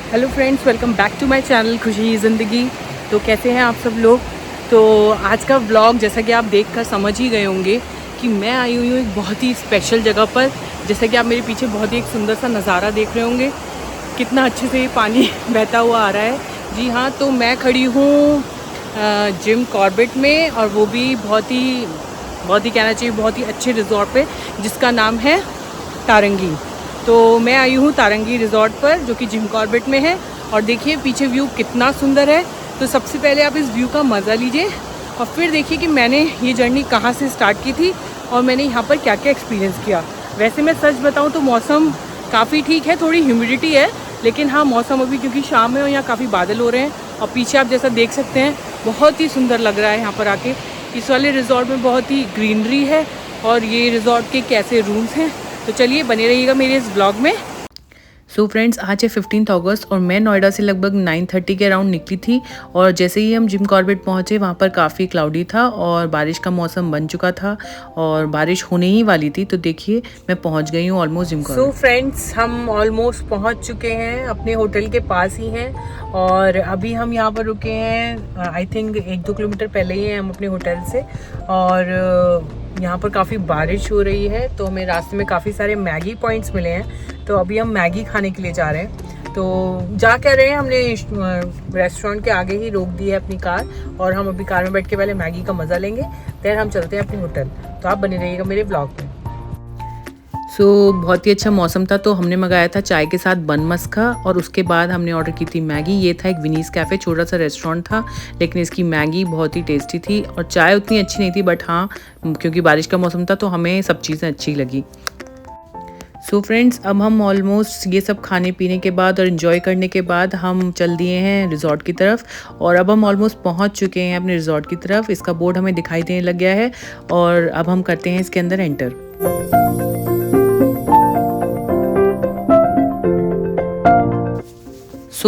Hello friends, welcome back to my channel खुशी ज़िंदगी। तो कैसे हैं आप सब लोग। तो आज का व्लॉग जैसा कि आप देखकर समझ ही गए होंगे कि मैं आई हुई हूँ एक बहुत ही स्पेशल जगह पर। जैसा कि आप मेरे पीछे बहुत ही एक सुंदर सा नज़ारा देख रहे होंगे, कितना अच्छे से ये पानी बहता हुआ आ रहा है। जी हाँ, तो मैं खड़ी हूँ जिम कॉर्बेट में, और वो भी बहुत ही कहना चाहिए बहुत ही अच्छे रिजॉर्ट पे जिसका नाम है तारंगी। तो मैं आई हूँ तारंगी रिजॉर्ट पर जो कि जिम कॉर्बेट में है, और देखिए पीछे व्यू कितना सुंदर है। तो सबसे पहले आप इस व्यू का मज़ा लीजिए और फिर देखिए कि मैंने ये जर्नी कहाँ से स्टार्ट की थी और मैंने यहाँ पर क्या क्या एक्सपीरियंस किया। वैसे मैं सच बताऊँ तो मौसम काफ़ी ठीक है, थोड़ी ह्यूमिडिटी है, लेकिन हाँ मौसम अभी क्योंकि शाम है और यहाँ काफ़ी बादल हो रहे हैं। और पीछे आप जैसा देख सकते हैं बहुत ही सुंदर लग रहा है यहाँ पर आके। इस वाले रिजॉर्ट में बहुत ही ग्रीनरी है और ये रिजॉर्ट के कैसे रूम्स हैं। तो चलिए बने रहिएगा मेरे इस ब्लॉग में। सो फ्रेंड्स, आज है 15 अगस्त और मैं नोएडा से लगभग 9:30 के अराउंड निकली थी। और जैसे ही हम जिम कॉर्बेट पहुँचे वहाँ पर काफ़ी क्लाउडी था और बारिश का मौसम बन चुका था और बारिश होने ही वाली थी। तो देखिए मैं पहुँच गई हूँ almost Jim Corbett. So friends, हम ऑलमोस्ट पहुँच चुके हैं, अपने होटल के पास ही हैं। और अभी हम यहाँ पर रुके हैं, आई थिंक 1-2 किलोमीटर पहले ही हैं हम अपने होटल से। और यहाँ पर काफ़ी बारिश हो रही है, तो हमें रास्ते में काफ़ी सारे मैगी पॉइंट्स मिले हैं। तो अभी हम मैगी खाने के लिए जा रहे हैं। तो जा क्या रहे हैं, हमने रेस्टोरेंट के आगे ही रोक दी है अपनी कार, और हम अभी कार में बैठ के पहले मैगी का मज़ा लेंगे, फिर हम चलते हैं अपने होटल। तो आप बने रहिएगा मेरे ब्लॉग में। बहुत ही अच्छा मौसम था, तो हमने मंगाया था चाय के साथ बन मस्का, और उसके बाद हमने ऑर्डर की थी मैगी। ये था एक विनीस कैफ़े, छोटा सा रेस्टोरेंट था, लेकिन इसकी मैगी बहुत ही टेस्टी थी और चाय उतनी अच्छी नहीं थी, बट हाँ क्योंकि बारिश का मौसम था तो हमें सब चीज़ें अच्छी लगी। फ्रेंड्स, अब हम ऑलमोस्ट ये सब खाने पीने के बाद और इन्जॉय करने के बाद हम चल दिए हैं रिजॉर्ट की तरफ, और अब हम ऑलमोस्ट पहुंच चुके हैं अपने रिजॉर्ट की तरफ। इसका बोर्ड हमें दिखाई देने लग गया है और अब हम करते हैं इसके अंदर एंटर।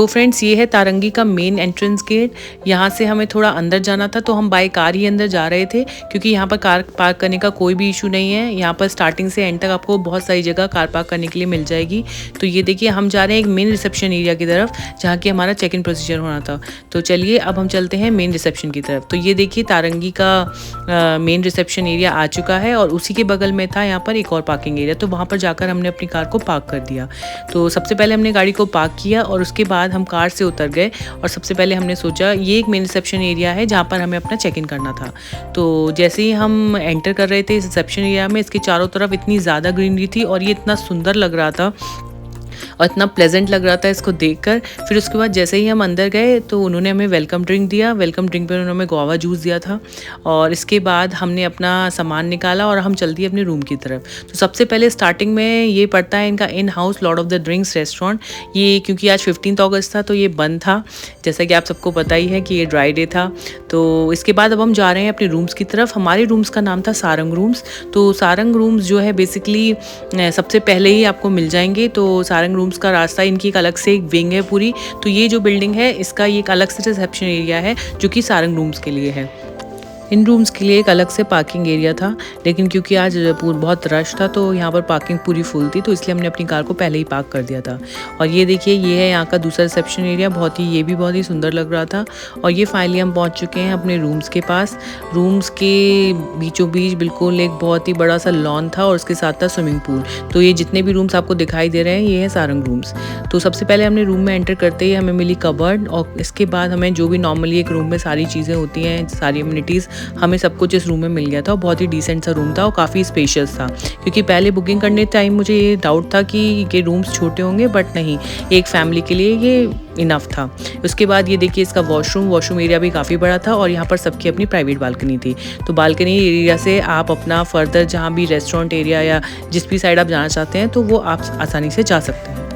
फ्रेंड्स, ये है तारंगी का मेन एंट्रेंस गेट। यहाँ से हमें थोड़ा अंदर जाना था, तो हम बाय कार ही अंदर जा रहे थे क्योंकि यहाँ पर कार पार्क करने का कोई भी इशू नहीं है। यहाँ पर स्टार्टिंग से एंड तक आपको बहुत सारी जगह कार पार्क करने के लिए मिल जाएगी। तो ये देखिए हम जा रहे हैं एक मेन रिसेप्शन एरिया की तरफ जहाँ की हमारा चेक इन प्रोसीजर होना था। तो चलिए अब हम चलते हैं मेन रिसेप्शन की तरफ। तो ये देखिए तारंगी का मेन रिसेप्शन एरिया आ चुका है, और उसी के बगल में था यहाँ पर एक और पार्किंग एरिया। तो वहाँ पर जाकर हमने अपनी कार को पार्क कर दिया। तो सबसे पहले हमने गाड़ी को पार्क किया और उसके बाद हम कार से उतर गए, और सबसे पहले हमने सोचा ये एक मेन रिसेप्शन एरिया है जहाँ पर हमें अपना चेक इन करना था। तो जैसे ही हम एंटर कर रहे थे इस रिसेप्शन एरिया में, इसके चारों तरफ इतनी ज़्यादा ग्रीनरी थी और ये इतना सुंदर लग रहा था और इतना प्लेजेंट लग रहा था इसको देखकर। फिर उसके बाद जैसे ही हम अंदर गए तो उन्होंने हमें वेलकम ड्रिंक दिया। वेलकम ड्रिंक पर उन्होंने हमें गुआवा जूस दिया था, और इसके बाद हमने अपना सामान निकाला और हम चल दिए अपने रूम की तरफ। तो सबसे पहले स्टार्टिंग में ये पड़ता है इनका in house Lord of the drinks restaurant. ये क्योंकि आज 15 अगस्त था तो ये बंद था, जैसा कि आप सबको पता ही है कि ये ड्राई डे था। तो इसके बाद अब हम जा रहे हैं अपने रूम्स की तरफ। हमारे रूम्स का नाम था सारंग रूम्स। तो सारंग रूम्स जो है बेसिकली सबसे पहले ही आपको मिल जाएंगे। तो सारंग रूम्स का रास्ता, इनकी एक अलग से एक विंग है पूरी। तो ये जो बिल्डिंग है इसका ये एक अलग से रिसेप्शन एरिया है जो कि सारंग रूम्स के लिए है। इन रूम्स के लिए एक अलग से पार्किंग एरिया था, लेकिन क्योंकि आज बहुत रश था तो यहाँ पर पार्किंग पूरी फुल थी, तो इसलिए हमने अपनी कार को पहले ही पार्क कर दिया था। और ये देखिए ये है यहाँ का दूसरा रिसेप्शन एरिया, ये भी बहुत ही सुंदर लग रहा था। और ये फाइनली हम पहुँच चुके हैं अपने रूम्स के पास। रूम्स के बीचों बीच बिल्कुल एक बहुत ही बड़ा सा लॉन था और उसके साथ था स्विमिंग पूल। तो ये जितने भी रूम्स आपको दिखाई दे रहे हैं ये है सारंग रूम्स। तो सबसे पहले हमने रूम में एंटर करते ही हमें मिली कबर्ड, और इसके बाद हमें जो भी नॉर्मली एक रूम में सारी चीज़ें होती हैं, सारी अम्यूनिटीज़, हमें सब कुछ इस रूम में मिल गया था। और बहुत ही डिसेंट सा रूम था और काफ़ी स्पेशियस था, क्योंकि पहले बुकिंग करने टाइम मुझे ये डाउट था कि ये रूम्स छोटे होंगे, बट नहीं, एक फैमिली के लिए ये इनफ था। उसके बाद ये देखिए इसका वॉशरूम एरिया भी काफ़ी बड़ा था, और यहाँ पर सबकी अपनी प्राइवेट बालकनी थी। तो बालकनी एरिया से आप अपना फर्दर जहाँ भी रेस्टोरेंट एरिया या जिस भी साइड आप जाना चाहते हैं तो वो आप आसानी से जा सकते हैं।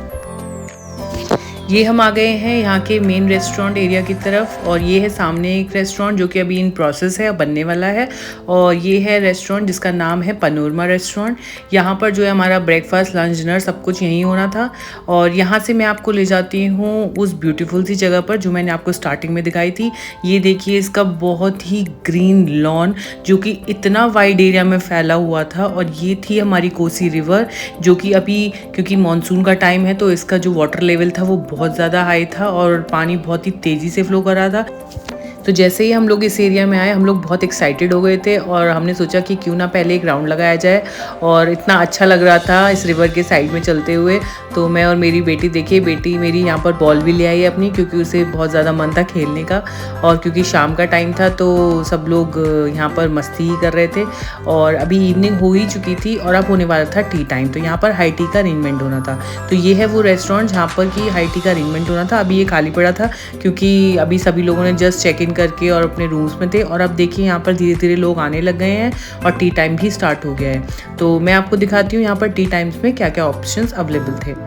ये हम आ गए हैं यहाँ के मेन रेस्टोरेंट एरिया की तरफ, और ये है सामने एक रेस्टोरेंट जो कि अभी इन प्रोसेस है, बनने वाला है। और ये है रेस्टोरेंट जिसका नाम है पनोरमा रेस्टोरेंट। यहाँ पर जो है हमारा ब्रेकफास्ट, लंच, डिनर सब कुछ यहीं होना था। और यहाँ से मैं आपको ले जाती हूँ उस ब्यूटीफुल सी जगह पर जो मैंने आपको स्टार्टिंग में दिखाई थी। ये देखिए इसका बहुत ही ग्रीन लॉन जो कि इतना वाइड एरिया में फैला हुआ था, और ये थी हमारी कोसी रिवर जो कि अभी क्योंकि मानसून का टाइम है तो इसका जो वाटर लेवल था वो बहुत बहुत ज़्यादा हाई था और पानी बहुत ही तेज़ी से फ्लो कर रहा था। तो जैसे ही हम लोग इस एरिया में आए, हम लोग बहुत एक्साइटेड हो गए थे और हमने सोचा कि क्यों ना पहले एक राउंड लगाया जाए। और इतना अच्छा लग रहा था इस रिवर के साइड में चलते हुए। तो मैं और मेरी बेटी, देखिए बेटी मेरी यहाँ पर बॉल भी ले आई है अपनी, क्योंकि उसे बहुत ज़्यादा मन था खेलने का। और क्योंकि शाम का टाइम था तो सब लोग यहाँ पर मस्ती ही कर रहे थे और अभी इवनिंग हो ही चुकी थी और अब होने वाला था टी टाइम। तो यहाँ पर हाई टी का अरेंजमेंट होना था। तो ये है वो रेस्टोरेंट जहाँ पर कि हाई टी का अरेंजमेंट होना था। अभी ये खाली पड़ा था क्योंकि अभी सभी लोगों ने जस्ट चेक इन करके और अपने रूम्स में थे। और अब देखिए यहाँ पर धीरे धीरे लोग आने लग गए हैं और टी टाइम भी स्टार्ट हो गया है। तो मैं आपको दिखाती हूँ यहाँ पर टी टाइम्स में क्या क्या ऑप्शंस अवेलेबल थे।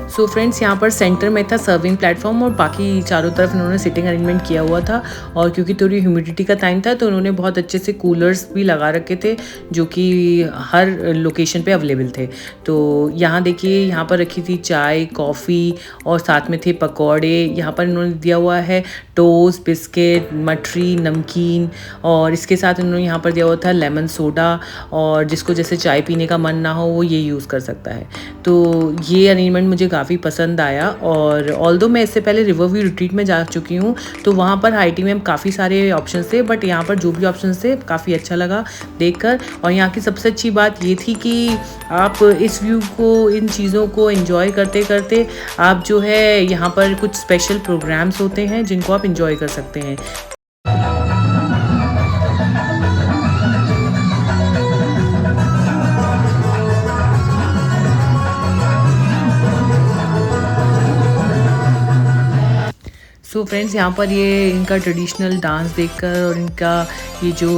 सो फ्रेंड्स, यहाँ पर सेंटर में था सर्विंग प्लेटफॉर्म और बाकी चारों तरफ इन्होंने सिटिंग अरेंजमेंट किया हुआ था। और क्योंकि थोड़ी ह्यूमिडिटी का टाइम था तो उन्होंने बहुत अच्छे से कूलर्स भी लगा रखे थे जो कि हर लोकेशन पे अवेलेबल थे। तो यहाँ देखिए, यहाँ पर रखी थी चाय, कॉफ़ी और साथ में थे पकौड़े। यहाँ पर इन्होंने दिया हुआ है टोस्ट, बिस्किट, मठरी, नमकीन और इसके साथ इन्होंने यहाँ पर दिया हुआ था लेमन सोडा। और जिसको जैसे चाय पीने का मन ना हो वो ये यूज़ कर सकता है। तो ये अरेंजमेंट मुझे काफ़ी पसंद आया। और ऑल्दो मैं इससे पहले रिवर व्यू रिट्रीट में जा चुकी हूँ तो वहाँ पर हाई टी में काफ़ी सारे ऑप्शंस थे, बट यहाँ पर जो भी ऑप्शंस थे काफ़ी अच्छा लगा देखकर। और यहाँ की सबसे अच्छी बात ये थी कि आप इस व्यू को, इन चीज़ों को एंजॉय करते करते आप जो है यहाँ पर कुछ स्पेशल प्रोग्राम्स होते हैं जिनको आप एंजॉय कर सकते हैं। सो फ्रेंड्स, यहाँ पर ये इनका ट्रेडिशनल डांस देखकर और इनका ये जो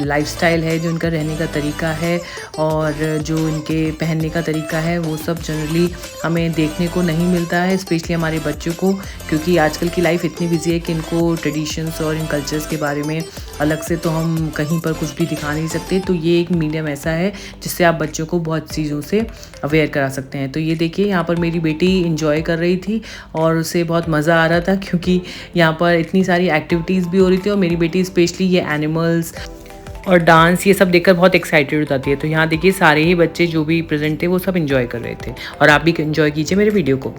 लाइफस्टाइल है, जो इनका रहने का तरीका है और जो इनके पहनने का तरीका है, वो सब जनरली हमें देखने को नहीं मिलता है, स्पेशली हमारे बच्चों को, क्योंकि आजकल की लाइफ इतनी बिजी है कि इनको ट्रेडिशंस और इन कल्चर्स के बारे में अलग से तो हम कहीं पर कुछ भी दिखा नहीं सकते। तो ये एक मीडियम ऐसा है जिससे आप बच्चों को बहुत चीज़ों से अवेयर करा सकते हैं। तो ये देखिए, यहाँ पर मेरी बेटी इंजॉय कर रही थी और उसे बहुत मज़ा आ रहा था क्योंकि यहाँ पर इतनी सारी एक्टिविटीज़ भी हो रही थी और मेरी बेटी स्पेशली ये एनिमल्स और डांस ये सब देखकर बहुत एक्साइटेड हो जाती है। तो यहाँ देखिए, सारे ही बच्चे जो भी प्रेजेंट थे वो सब एंजॉय कर रहे थे और आप भी एंजॉय कीजिए मेरे वीडियो को।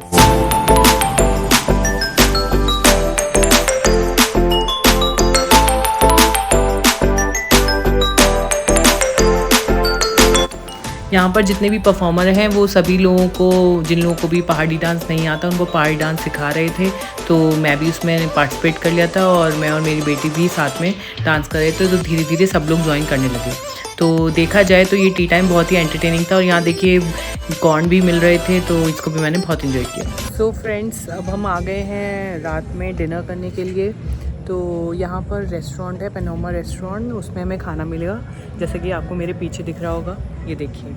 यहाँ पर जितने भी परफॉर्मर हैं वो सभी लोगों को, जिन लोगों को भी पहाड़ी डांस नहीं आता उनको पहाड़ी डांस सिखा रहे थे। तो मैं भी उसमें पार्टिसिपेट कर लिया था और मैं और मेरी बेटी भी साथ में डांस कर रहे थे। तो धीरे धीरे सब लोग ज्वाइन करने लगे। तो देखा जाए तो ये टी टाइम बहुत ही एंटरटेनिंग था। और यहाँ देखिए कॉर्न भी मिल रहे थे तो इसको भी मैंने बहुत इन्जॉय किया। सो फ्रेंड्स, अब हम आ गए हैं रात में डिनर करने के लिए। तो यहाँ पर रेस्टोरेंट है, पैनोरमा रेस्टोरेंट, उसमें हमें खाना मिलेगा जैसे कि आपको मेरे पीछे दिख रहा होगा। ये देखिए,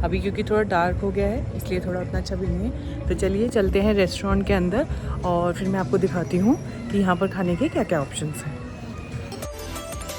अभी क्योंकि थोड़ा डार्क हो गया है इसलिए थोड़ा उतना अच्छा भी नहीं है। तो चलिए चलते हैं रेस्टोरेंट के अंदर और फिर मैं आपको दिखाती हूँ कि यहाँ पर खाने के क्या क्या ऑप्शंस हैं।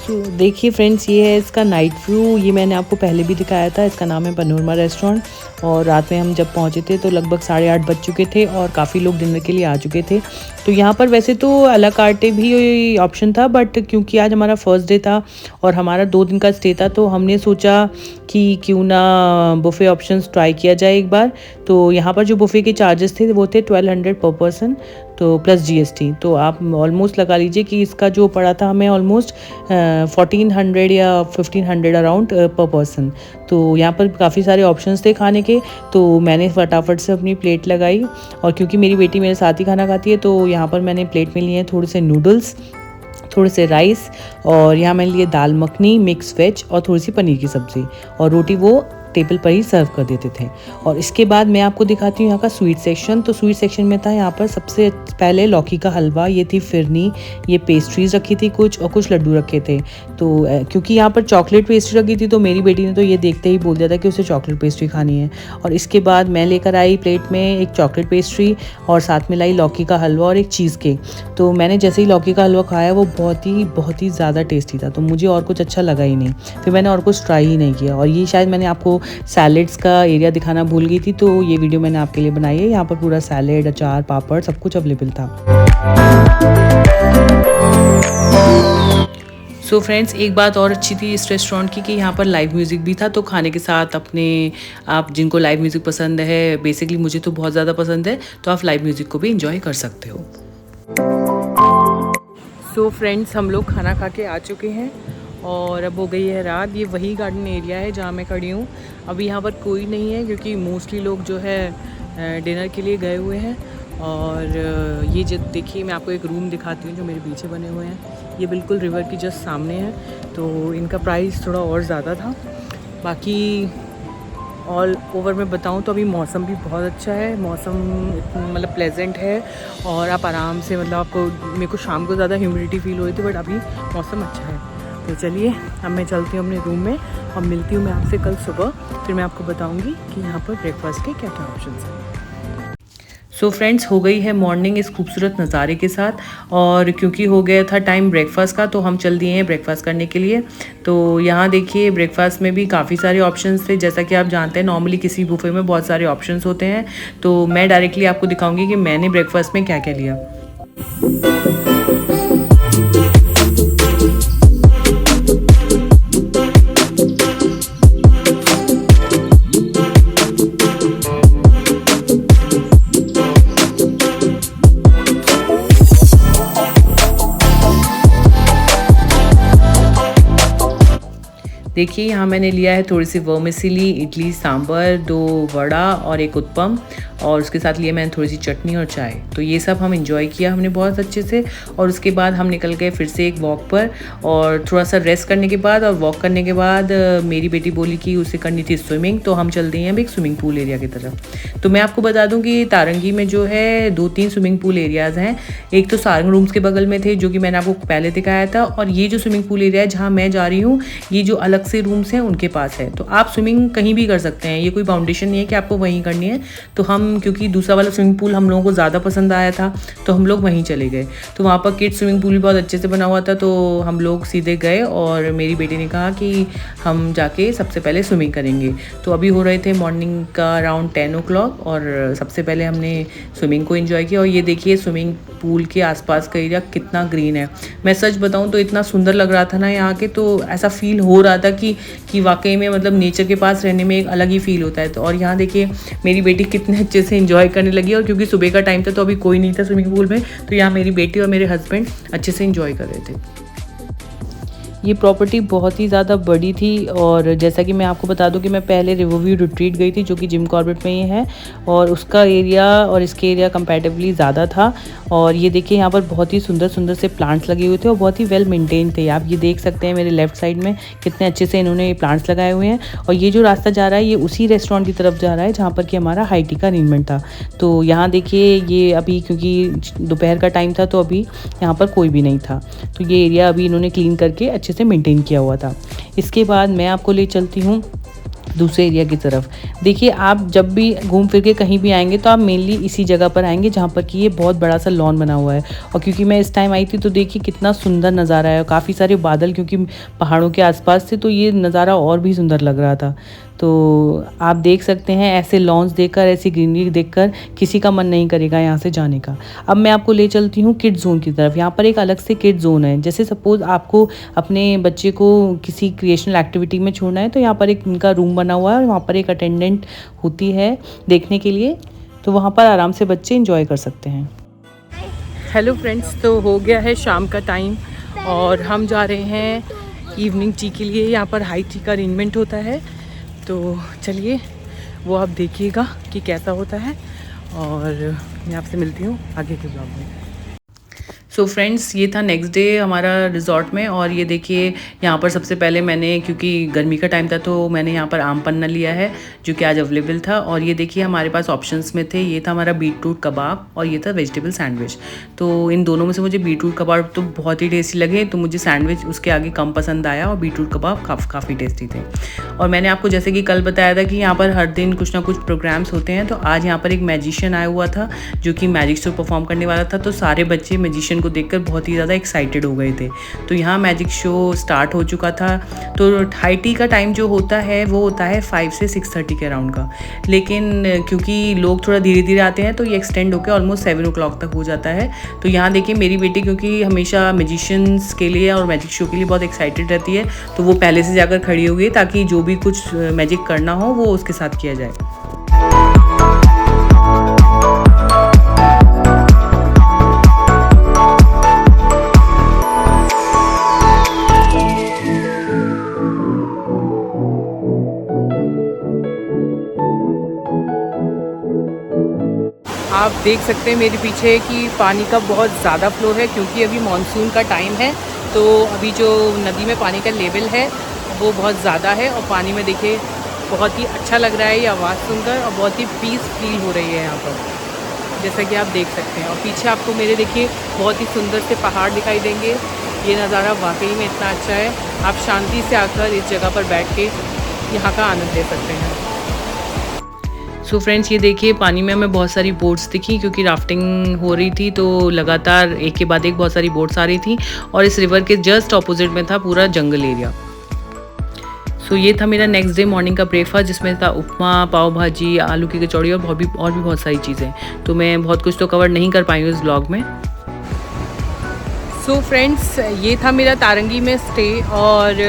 तो देखिए फ्रेंड्स, ये है इसका नाइट व्यू। ये मैंने आपको पहले भी दिखाया था। इसका नाम है पैनोरमा रेस्टोरेंट। और रात में हम जब पहुँचे थे तो लगभग 8:30 बज चुके थे और काफ़ी लोग डिनर के लिए आ चुके थे। तो यहाँ पर वैसे तो अला कार्टे भी ऑप्शन था, बट क्योंकि आज हमारा फर्स्ट डे था और हमारा 2 दिन का स्टे था तो हमने सोचा कि क्यों ना बुफ़े ऑप्शंस ट्राई किया जाए एक बार। तो यहाँ पर जो बुफ़े के चार्जेस थे वो थे 1200 पर पर्सन, तो प्लस GST। तो आप ऑलमोस्ट लगा लीजिए कि इसका जो पड़ा था हमें ऑलमोस्ट 1400 या 1500 अराउंड पर पर्सन। तो यहाँ पर काफ़ी सारे ऑप्शंस थे खाने के। तो मैंने फटाफट से अपनी प्लेट लगाई और क्योंकि मेरी बेटी मेरे साथ ही खाना खाती है तो यहाँ पर मैंने प्लेट में लिए हैं थोड़े से नूडल्स, थोड़े से राइस और यहाँ मैंने लिए दाल मखनी, मिक्स वेज और थोड़ी सी पनीर की सब्ज़ी और रोटी वो टेबल पर ही सर्व कर देते थे। और इसके बाद मैं आपको दिखाती हूँ यहाँ का स्वीट सेक्शन। तो स्वीट सेक्शन में था यहाँ पर सबसे पहले लौकी का हलवा, ये थी फिरनी, ये पेस्ट्रीज रखी थी कुछ और कुछ लड्डू रखे थे। तो क्योंकि यहाँ पर चॉकलेट पेस्ट्री रखी थी तो मेरी बेटी ने तो ये देखते ही बोल दिया था कि उसे चॉकलेट पेस्ट्री खानी है। और इसके बाद मैं लेकर आई प्लेट में एक चॉकलेट पेस्ट्री और साथ में लाई लौकी का हलवा और एक चीज़ केक। तो मैंने जैसे ही लौकी का हलवा खाया वो बहुत ही ज़्यादा टेस्टी था, तो मुझे और कुछ अच्छा लगा ही नहीं। फिर मैंने और कुछ ट्राई ही नहीं किया। और ये शायद मैंने आपको सैलेड्स का एरिया दिखाना भूल गई थी, तो ये वीडियो मैंने आपके लिए बनाई है। यहाँ पर पूरा सैलेड, अचार, पापड़ सब कुछ अवेलेबल था। सो फ्रेंड्स, एक बात और अच्छी थी इस रेस्टोरेंट की कि यहाँ पर लाइव म्यूज़िक भी था, तो खाने के साथ अपने आप जिनको लाइव म्यूज़िक पसंद है, बेसिकली मुझे तो बहुत ज़्यादा पसंद है, तो आप लाइव म्यूज़िक को भी इंजॉय कर सकते हो। सो फ्रेंड्स, हम लोग खाना खा के आ चुके हैं और अब हो गई है रात। ये वही गार्डन एरिया है जहाँ मैं खड़ी हूँ। अभी यहाँ पर कोई नहीं है क्योंकि मोस्टली लोग जो है डिनर के लिए गए हुए हैं। और ये जो देखिए, मैं आपको एक रूम दिखाती हूँ जो मेरे पीछे बने हुए हैं। ये बिल्कुल रिवर की जस्ट सामने है, तो इनका प्राइस थोड़ा और ज़्यादा था। बाकी ऑल ओवर में बताऊँ तो अभी मौसम भी बहुत अच्छा है, मौसम मतलब प्लेजेंट है और आप आराम से मतलब आपको, मेरे को शाम को ज़्यादा ह्यूमिडिटी फील हो रही थी, बट अभी मौसम अच्छा है। तो चलिए अब मैं चलती हूँ अपने रूम में और मिलती हूँ मैं आपसे कल सुबह। फिर मैं आपको बताऊँगी कि यहाँ पर ब्रेकफास्ट के क्या क्या ऑप्शन हैं। सो फ्रेंड्स, हो गई है मॉर्निंग इस खूबसूरत नज़ारे के साथ, और क्योंकि हो गया था टाइम ब्रेकफास्ट का तो हम चल दिए हैं ब्रेकफास्ट करने के लिए। तो यहाँ देखिए, ब्रेकफास्ट में भी काफ़ी सारे ऑप्शंस थे। जैसा कि आप जानते हैं, नॉर्मली किसी बुफे में बहुत सारे ऑप्शंस होते हैं, तो मैं डायरेक्टली आपको दिखाऊंगी कि मैंने ब्रेकफास्ट में क्या क्या लिया। देखिए, यहाँ मैंने लिया है थोड़ी सी वर्मिसेली, इडली सांभर, 2 वड़ा और 1 उत्पम, और उसके साथ लिया मैंने थोड़ी सी चटनी और चाय। तो ये सब हम एंजॉय किया हमने बहुत अच्छे से, और उसके बाद हम निकल गए फिर से एक वॉक पर, और थोड़ा सा रेस्ट करने के बाद और वॉक करने के बाद मेरी बेटी बोली कि उसे करनी थी स्विमिंग, तो हम चल दिए हैं अब एक स्विमिंग पूल एरिया की तरफ। तो मैं आपको बता दूं कि तारंगी में जो है 2-3 स्विमिंग पूल एरियाज़ हैं। एक तो सारंग रूम्स के बगल में थे जो कि मैंने आपको पहले दिखाया था, और ये जो स्विमिंग पूल एरिया है जहाँ मैं जा रही हूँ, ये जो अलग से रूम्स हैं उनके पास है। तो आप स्विमिंग कहीं भी कर सकते हैं, ये कोई बाउंडेशन नहीं है कि आपको वहीं करनी है। तो हम, क्योंकि दूसरा वाला स्विमिंग पूल हम लोगों को ज़्यादा पसंद आया था, तो हम लोग वहीं चले गए। तो वहाँ पर किड्स स्विमिंग पूल भी बहुत अच्छे से बना हुआ था, तो हम लोग सीधे गए और मेरी बेटी ने कहा कि हम जाके सबसे पहले स्विमिंग करेंगे। तो अभी हो रहे थे मॉर्निंग का अराउंड 10 o'clock, और सबसे पहले हमने स्विमिंग को एंजॉय किया। और ये देखिए, स्विमिंग पूल के आसपास का एरिया कितना ग्रीन है। मैं सच बताऊं तो इतना सुंदर लग रहा था ना यहाँ के, तो ऐसा फील हो रहा था कि वाकई में मतलब नेचर के पास रहने में एक अलग ही फील होता है। तो और यहाँ देखिए, मेरी बेटी कितने अच्छे से एंजॉय करने लगी, और क्योंकि सुबह का टाइम था तो अभी कोई नहीं था स्विमिंग पूल में, तो यहाँ मेरी बेटी और मेरे हस्बैंड अच्छे से एंजॉय कर रहे थे। ये प्रॉपर्टी बहुत ही ज़्यादा बड़ी थी, और जैसा कि मैं आपको बता दूं कि मैं पहले रिवरव्यू रिट्रीट गई थी जो कि जिम कॉर्बेट में ही है, और उसका एरिया और इसके एरिया कंपैरेटिवली ज़्यादा था। और ये देखिए, यहाँ पर बहुत ही सुंदर सुंदर से प्लांट्स लगे हुए थे और बहुत ही वेल मेंटेन थे। आप ये देख सकते हैं मेरे लेफ्ट साइड में कितने अच्छे से इन्होंने प्लांट्स लगाए हुए हैं। और ये जो रास्ता जा रहा है ये उसी रेस्टोरेंट की तरफ जा रहा है जहाँ पर कि हमारा हाई टी का अरेंजमेंट था। तो यहाँ देखिए, ये अभी क्योंकि दोपहर का टाइम था तो अभी यहाँ पर कोई भी नहीं था, तो ये एरिया अभी इन्होंने क्लीन करके अच्छे से मेंटेन किया हुआ था। इसके बाद मैं आपको ले चलती हूँ दूसरे एरिया की तरफ। देखिए, आप जब भी घूम फिर के कहीं भी आएंगे तो आप मेनली इसी जगह पर आएंगे जहाँ पर कि ये बहुत बड़ा सा लॉन बना हुआ है। और क्योंकि मैं इस टाइम आई थी तो देखिए कितना सुंदर नज़ारा है, काफ़ी सारे बादल क्योंकि पहाड़ों के आसपास थे, तो ये नज़ारा और भी सुंदर लग रहा था। तो आप देख सकते हैं, ऐसे लॉन्स देखकर, ऐसी ग्रीनरी देखकर किसी का मन नहीं करेगा यहाँ से जाने का। अब मैं आपको ले चलती हूँ किड जोन की तरफ। यहाँ पर एक अलग से किड जोन है। जैसे सपोज़ आपको अपने बच्चे को किसी क्रिएशनल एक्टिविटी में छोड़ना है तो यहाँ पर एक इनका रूम बना हुआ है, और वहाँ पर एक अटेंडेंट होती है देखने के लिए, तो वहाँ पर आराम से बच्चे इंजॉय कर सकते हैं। हेलो फ्रेंड्स, तो हो गया है शाम का टाइम और हम जा रहे हैं इवनिंग टी के लिए। यहाँ पर हाई टी का अरेंजमेंट होता है, तो चलिए वो आप देखिएगा कि कैसा होता है, और मैं आपसे मिलती हूँ आगे के ब्लॉग में। सो फ्रेंड्स, ये था नेक्स्ट डे हमारा रिजॉर्ट में, और ये देखिए यहाँ पर सबसे पहले मैंने, क्योंकि गर्मी का टाइम था तो मैंने यहाँ पर आम पन्ना लिया है जो कि आज अवेलेबल था। और ये देखिए हमारे पास ऑप्शंस में थे, ये था हमारा बीटरूट कबाब और ये था वेजिटेबल सैंडविच। तो इन दोनों में से मुझे बीटरूट कबाब तो बहुत ही टेस्टी लगे, तो मुझे सैंडविच उसके आगे कम पसंद आया, और बीटरूट कबाब काफ़ी टेस्टी थे। और मैंने आपको जैसे कि कल बताया था कि यहाँ पर हर दिन कुछ ना कुछ प्रोग्राम्स होते हैं, तो आज यहाँ पर एक मैजिशियन आया हुआ था जो कि मैजिक शो परफॉर्म करने वाला था। तो सारे बच्चे मैजिशियन को देखकर बहुत ही ज़्यादा एक्साइटेड हो गए थे। तो यहाँ मैजिक शो स्टार्ट हो चुका था। तो हाई टी का टाइम जो होता है वो होता है 5 से 6:30 के अराउंड का, लेकिन क्योंकि लोग थोड़ा धीरे धीरे आते हैं तो ये एक्सटेंड होकर ऑलमोस्ट 7 o'clock तक हो जाता है। तो यहाँ देखिए मेरी बेटी क्योंकि हमेशा मैजिशियंस के लिए और मैजिक शो के लिए बहुत एक्साइटेड रहती है, तो वो पहले से जाकर खड़ी हो गई ताकि जो भी कुछ मैजिक करना हो वो उसके साथ किया जाए। आप देख सकते हैं मेरे पीछे कि पानी का बहुत ज़्यादा फ्लो है क्योंकि अभी मानसून का टाइम है। तो अभी जो नदी में पानी का लेवल है वो बहुत ज़्यादा है और पानी में देखिए बहुत ही अच्छा लग रहा है ये आवाज़ सुनकर और बहुत ही पीस फील हो रही है यहाँ पर, जैसा कि आप देख सकते हैं। और पीछे आपको मेरे देखिए बहुत ही सुंदर से पहाड़ दिखाई देंगे। ये नज़ारा वाकई में इतना अच्छा है, आप शांति से आकर इस जगह पर बैठ के यहाँ का आनंद ले सकते हैं। सो फ्रेंड्स ये देखिए पानी में हमें बहुत सारी बोट्स दिखी क्योंकि राफ्टिंग हो रही थी, तो लगातार एक के बाद एक बहुत सारी बोट्स आ रही थी और इस रिवर के जस्ट ऑपोजिट में था पूरा जंगल एरिया। सो ये था मेरा नेक्स्ट डे मॉर्निंग का ब्रेकफास्ट, जिसमें था उपमा, पाव भाजी, आलू की कचौड़ी और भी बहुत सारी चीज़ें। तो मैं बहुत कुछ तो कवर नहीं कर पाई हूँ इस ब्लॉग में। सो फ्रेंड्स ये था मेरा तारंगी में स्टे और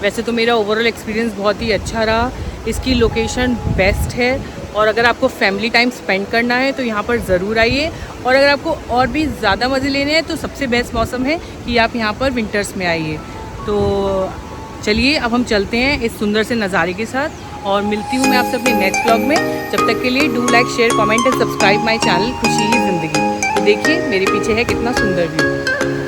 वैसे तो मेरा ओवरऑल एक्सपीरियंस बहुत ही अच्छा रहा। इसकी लोकेशन बेस्ट है और अगर आपको फैमिली टाइम स्पेंड करना है तो यहाँ पर ज़रूर आइए, और अगर आपको और भी ज़्यादा मज़े लेने हैं तो सबसे बेस्ट मौसम है कि आप यहाँ पर विंटर्स में आइए। तो चलिए अब हम चलते हैं इस सुंदर से नज़ारे के साथ और मिलती हूँ मैं आपसे अपने नेक्स्ट ब्लॉग में। जब तक के लिए do like, share, comment and subscribe my channel खुशी ही ज़िंदगी। तो देखिए मेरे पीछे है कितना सुंदर व्यू।